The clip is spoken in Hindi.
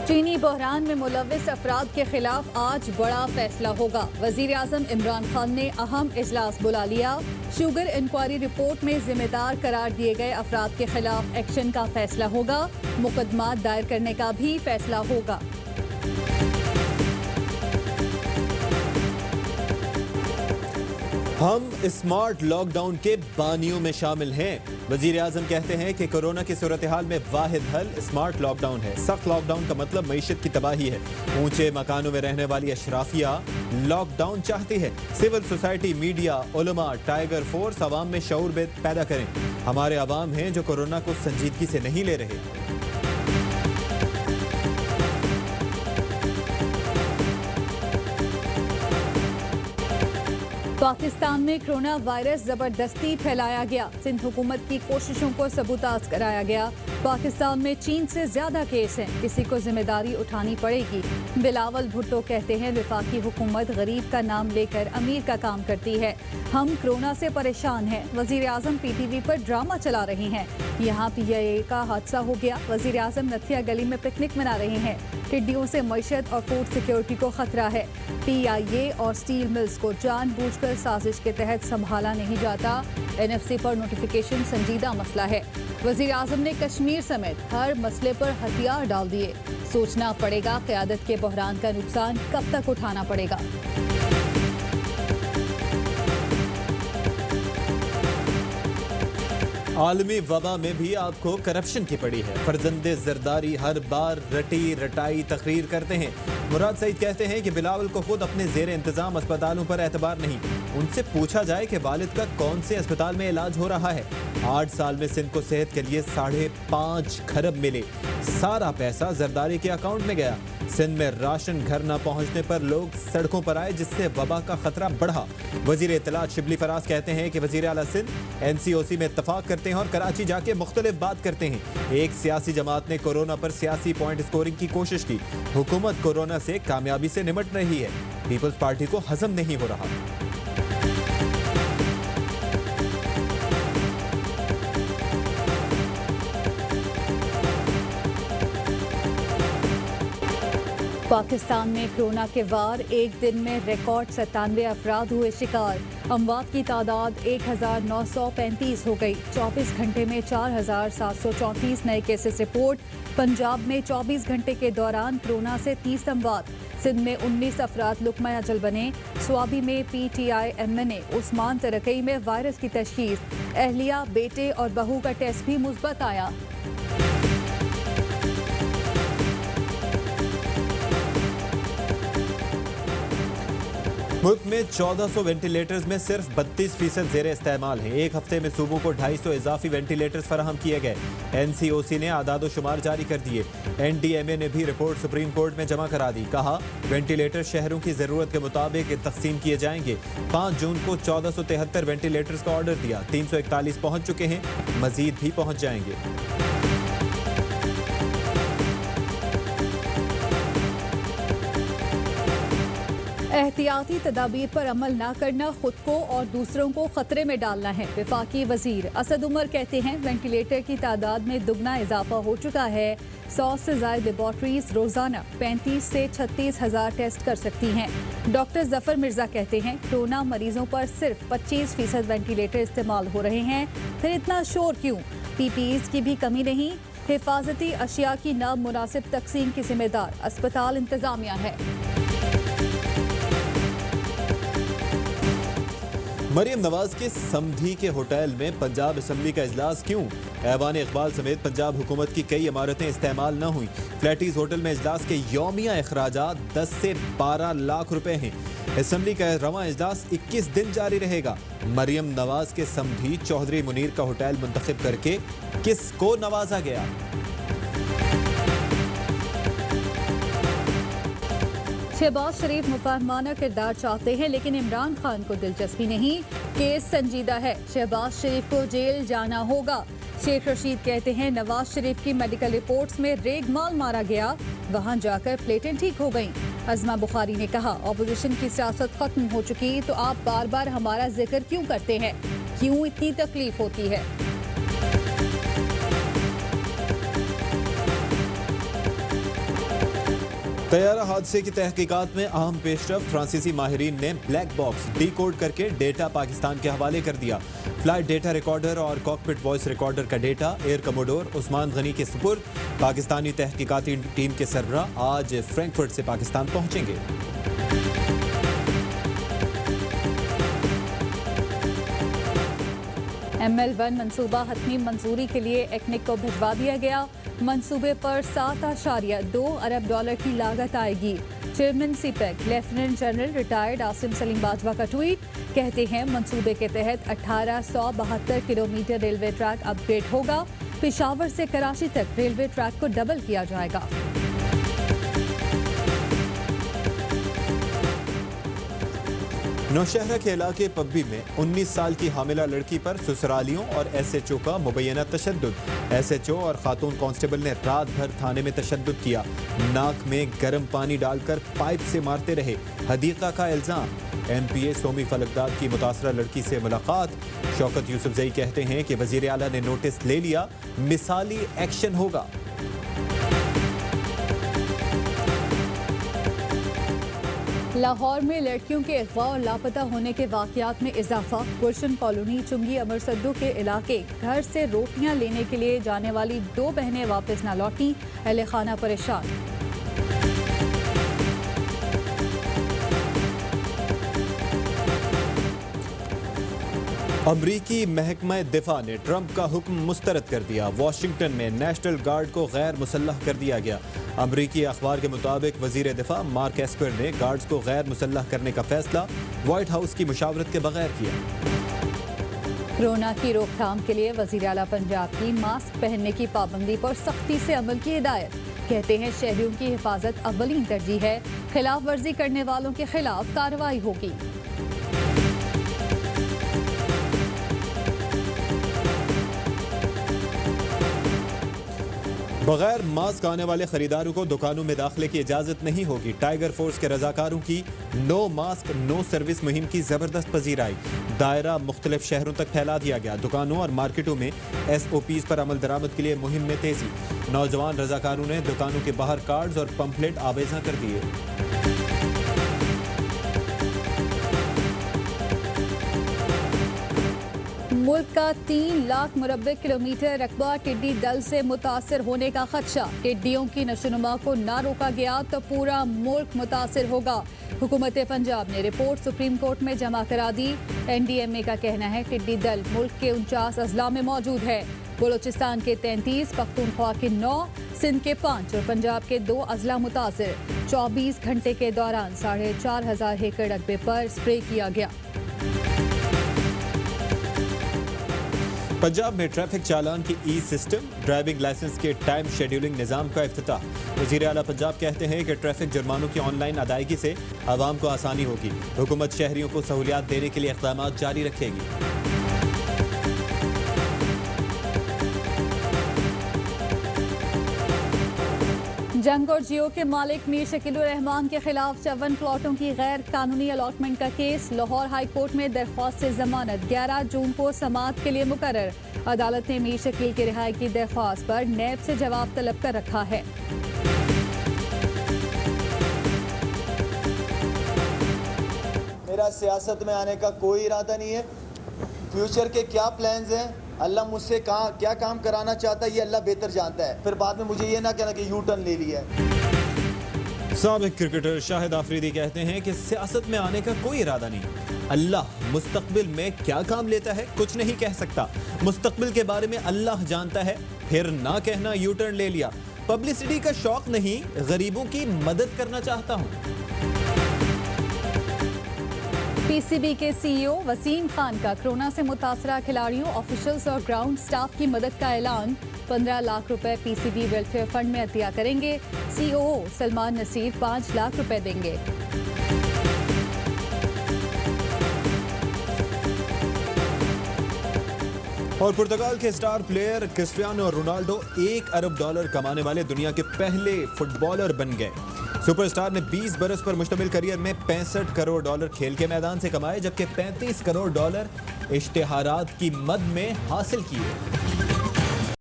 चीनी बहरान में मुलव्विस अफराद के खिलाफ आज बड़ा फैसला होगा। वजीर आजम इमरान खान ने अहम इजलास बुला लिया। शुगर इंक्वायरी रिपोर्ट में जिम्मेदार करार दिए गए अफराद के खिलाफ एक्शन का फैसला होगा। मुकदमा दायर करने का भी फैसला होगा। हम स्मार्ट लॉकडाउन के बानियों में शामिल हैं। वजीर आजम कहते हैं कि कोरोना की सूरत हाल में वाहिद हल स्मार्ट लॉकडाउन है। सख्त लॉकडाउन का मतलब मईशत की तबाही है। ऊंचे मकानों में रहने वाली अशराफिया लॉकडाउन चाहती है। सिविल सोसाइटी, मीडिया, उलमा, टाइगर फोर्स अवाम में शऊर पैदा करें। हमारे अवाम हैं जो कोरोना को संजीदगी से नहीं ले रहे। पाकिस्तान में कोरोना वायरस जबरदस्ती फैलाया गया। सिंध हुकूमत की कोशिशों को सबूताज कराया गया। पाकिस्तान में चीन से ज्यादा केस हैं, किसी को जिम्मेदारी उठानी पड़ेगी। बिलावल भुट्टो कहते हैं वफाकी हुकूमत गरीब का नाम लेकर अमीर का काम करती है। हम कोरोना से परेशान हैं। वजीर आजम PTV पर ड्रामा चला रहे हैं। यहाँ PIA का हादसा हो गया। वजीर आजम नथिया गली में पिकनिक मना रहे हैं। टिड्डियों से मईशत और फूड सिक्योरिटी को खतरा है। PIA और स्टील मिल्स को जानबूझकर साजिश के तहत संभाला नहीं जाता। NFC पर नोटिफिकेशन संजीदा मसला है। वजीर आजम ने कश्मीर समेत हर मसले पर हथियार डाल दिए। सोचना पड़ेगा क़यादत के बहरान का नुकसान कब तक उठाना पड़ेगा। आलमी वबा में भी आपको करप्शन की पड़ी है। फर्जंदे जरदारी हर बार रटी रटाई तकरीर करते हैं। मुराद सईद कहते हैं कि बिलावल को खुद अपने जेर इंतजाम अस्पतालों पर एतबार नहीं। उनसे पूछा जाए कि वालिद का कौन से अस्पताल में इलाज हो रहा है। 8 साल में सिंध को सेहत के लिए 5.5 खरब मिले। सारा पैसा जरदारी के अकाउंट में गया। सिंध में राशन घर न पहुंचने पर लोग सड़कों पर आए, जिससे वबा का खतरा बढ़ा। वजीर इत्तलात शिबली फराज कहते हैं कि वजीर आला सिंध NCOC में इत्तफाक करते हैं और कराची जाके मुख्तलिफ बात करते हैं। एक सियासी जमात ने कोरोना पर सियासी पॉइंट स्कोरिंग की कोशिश की। हुकूमत कोरोना से कामयाबी से निपट रही है। पीपल्स पार्टी को हजम नहीं हो रहा। पाकिस्तान में कोरोना के वार, एक दिन में रिकॉर्ड 97 अफराद हुए शिकार। अमवात की तादाद 1935 हो गई। 24 घंटे में 4734 नए केसेस रिपोर्ट। पंजाब में 24 घंटे के दौरान कोरोना से 30 अमवात। सिंध में 19 अफराद लुकमा अजल बने। स्वाबी में PTI MNA उस्मान तरकई में वायरस की तशखीस। अहलिया, बेटे और बहू का टेस्ट भी मुस्बत आया। मुल्क में 1400 वेंटिलेटर्स में सिर्फ 32% जेर इस्तेमाल हैं। एक हफ्ते में सूबों को 250 इजाफी वेंटिलेटर्स फराहम किए गए। NCOC ने आदादो शुमार जारी कर दिए। NDMA ने भी रिपोर्ट सुप्रीम कोर्ट में जमा करा दी। कहा वेंटिलेटर शहरों की जरूरत के मुताबिक तकसीम किए जाएंगे। 5 जून को 1473 वेंटिलेटर्स का ऑर्डर दिया। 341 पहुंच चुके हैं, मजीद भी पहुंच जाएंगे। एहतियाती तदाबीर पर अमल न करना खुद को और दूसरों को खतरे में डालना है। वफाकी वजीर असद उमर कहते हैं वेंटिलेटर की तादाद में दुगना इजाफा हो चुका है। 100 से ज्यादा लेबॉर्ट्रीज रोजाना 35 से 36 हजार टेस्ट कर सकती हैं। डॉक्टर जफर मिर्जा कहते हैं कोरोना मरीजों पर सिर्फ 25% वेंटिलेटर इस्तेमाल हो रहे हैं। फिर इतना शोर क्यों? PPEs की भी कमी नहीं। हिफाजती अशिया की नामुनासिब तकसीम की जिम्मेदार अस्पताल इंतजामिया है। मरियम नवाज के समधी के होटल में पंजाब असम्बली का इजलास क्यों? ऐवान इकबाल समेत पंजाब हुकूमत की कई इमारतें इस्तेमाल न हुई। फ्लैटीज होटल में इजलास के यौमिया अखराजात 10 से 12 लाख रुपए हैं। असम्बली का रवां इजलास 21 दिन जारी रहेगा। मरियम नवाज के समधी चौधरी मुनीर का होटल मुंतखब करके किसको नवाजा गया? शहबाज शरीफ मुफाहमाना किरदार चाहते हैं, लेकिन इमरान खान को दिलचस्पी नहीं। केस संजीदा है, शहबाज शरीफ को जेल जाना होगा। शेख रशीद कहते हैं नवाज शरीफ की मेडिकल रिपोर्ट्स में रेगमाल मारा गया, वहां जाकर प्लेटें ठीक हो गईं। अज़मा बुखारी ने कहा ऑपोजिशन की सियासत खत्म हो चुकी तो आप बार बार हमारा जिक्र क्यों करते हैं? क्यों इतनी तकलीफ होती है? तैयारा हादसे की तहकीकात में अहम पेशरफ। फ्रांसीसी माहिरीन ने ब्लैक बॉक्स डिकोड करके डेटा पाकिस्तान के हवाले कर दिया। फ्लाइट डेटा रिकॉर्डर और कॉकपिट वॉइस रिकॉर्डर का data air commodore Usman Ghani के सुपुर्द। पाकिस्तानी तहकीकाती टीम के सरबराह आज फ्रैंकफर्ट से पाकिस्तान पहुंचेंगे। ML1 मंसूबा हतमी मंजूरी के लिए एक्निक को भिजवा दिया गया। मंसूबे पर $7.2 अरब की लागत आएगी। Chairman CPEC lieutenant general retired Asim Salim Bajwa का ट्वीट, कहते हैं मंसूबे के तहत 1872 किलोमीटर रेलवे ट्रैक अपग्रेड होगा। पेशावर से कराची तक रेलवे ट्रैक को डबल किया जाएगा। नौशहरा के इलाके पब्बी में 19 साल की हामिला लड़की पर ससुरालियों और SHO का मुबैना तशद्दुद। SHO और खातून कांस्टेबल ने रात भर थाने में तशद्दुद किया। नाक में गर्म पानी डालकर पाइप से मारते रहे। हदीका का इल्जाम। MPA सोमी फलकदाद की मुतासरा लड़की से मुलाकात। शौकत यूसुफजई कहते हैं कि वजीर आला ने नोटिस ले लिया, मिसाली एक्शन होगा। लाहौर में लड़कियों के अगवा और लापता होने के वाकयात में इजाफा। गुलशन कॉलोनी चुंगी अमरसद्दू के इलाके घर से रोटियां लेने के लिए जाने वाली 2 बहनें वापस न लौटी। अहले खाना परेशान। अमरीकी महकमा दिफा ने ट्रंप का हुक्म मुस्तरद कर दिया। वाशिंगटन में नेशनल गार्ड को गैर मुसल्लह कर दिया गया। अमरीकी अखबार के मुताबिक वजीर दिफा मार्क एस्पर ने गार्ड्स को गैर मुसल्लह करने का फैसला व्हाइट हाउस की मुशावरत के बगैर किया। कोरोना की रोकथाम के लिए वजीर आला पंजाब की मास्क पहनने की पाबंदी पर सख्ती से अमल की हिदायत। कहते हैं शहरियों की हिफाजत अव्वलीन तरजीह है। खिलाफ वर्जी करने वालों के खिलाफ कार्रवाई होगी। बगैर मास्क आने वाले खरीदारों को दुकानों में दाखिले की इजाजत नहीं होगी। टाइगर फोर्स के रजाकारों की नो मास्क नो सर्विस मुहिम की जबरदस्त पजीराई। दायरा मुख्तलिफ शहरों तक फैला दिया गया। दुकानों और मार्केटों में SOPs पर अमल दरामद के लिए मुहिम में तेजी। नौजवान रजाकारों ने दुकानों के बाहर कार्ड्स और पंपलेट आवेजा कर दिए। मुल्क का 3 लाख मुरब्बे किलोमीटर रकबा टिड्डी दल से मुतासर होने का खदशा। टिड्डियों की नशोनुमा को ना रोका गया तो पूरा मुल्क मुतासर होगा। हुकूमत पंजाब ने रिपोर्ट सुप्रीम कोर्ट में जमा करा दी। NDMA का कहना है टिड्डी दल मुल्क के 49 अजला में मौजूद है। बलोचिस्तान के 33, पख्तूनख्वा के 9, सिंध के 5 और पंजाब के 2 अजला मुतासर। 24 घंटे के दौरान 4,500 एकड़ रकबे पर स्प्रे किया गया। पंजाब में ट्रैफिक चालान की सिस्टम, ड्राइविंग लाइसेंस के टाइम शेड्यूलिंग निज़ाम का इफ्तिताह। वज़ीर आला पंजाब कहते हैं कि ट्रैफिक जुर्मानों की ऑनलाइन अदायगी से आवाम को आसानी होगी। हुकूमत शहरियों को सहूलियात देने के लिए इक़दाम जारी रखेगी। जंग और जियो के मालिक मीर शकीलुर रहमान के खिलाफ 54 प्लॉटों की गैर कानूनी अलॉटमेंट का केस। लाहौर हाई कोर्ट में दरख्वास्त से जमानत 11 जून को समाअत के लिए मुकर्रर। अदालत ने मीर शकील की रिहाई की दरख्वास्त पर नैब से जवाब तलब कर रखा है। मेरा सियासत में आने का कोई इरादा नहीं है। फ्यूचर के क्या प्लान्स हैं, अल्लाह मुझसे क्या काम कराना चाहता है, ये अल्लाह बेहतर जानता है। फिर बाद में मुझे ये ना कहना कि यू टर्न ले लिया है। साबिक क्रिकेटर शाहिद आफरीदी कहते हैं कि सियासत में आने का कोई इरादा नहीं। अल्लाह मुस्तकबिल में क्या काम लेता है कुछ नहीं कह सकता। मुस्तकबिल के बारे में अल्लाह जानता है। फिर ना कहना यू टर्न ले लिया। पब्लिसिटी का शौक नहीं, गरीबों की मदद करना चाहता हूँ। PCB के CEO वसीम खान का कोरोना से मुतासरा खिलाड़ियों, ऑफिशियल्स और ग्राउंड स्टाफ की मदद का ऐलान। 15 लाख रुपए PCB वेलफेयर फंड में अतिया करेंगे। COO सलमान नसीर 5 लाख रुपए देंगे। और पुर्तगाल के स्टार प्लेयर क्रिस्टियानो रोनाल्डो $1 अरब कमाने वाले दुनिया के पहले फुटबॉलर बन गए। सुपरस्टार ने 20 बरस पर मुश्तमिल करियर में $65 करोड़ खेल के मैदान से कमाए, जबकि $35 करोड़ इश्तिहारात की मद में हासिल किए।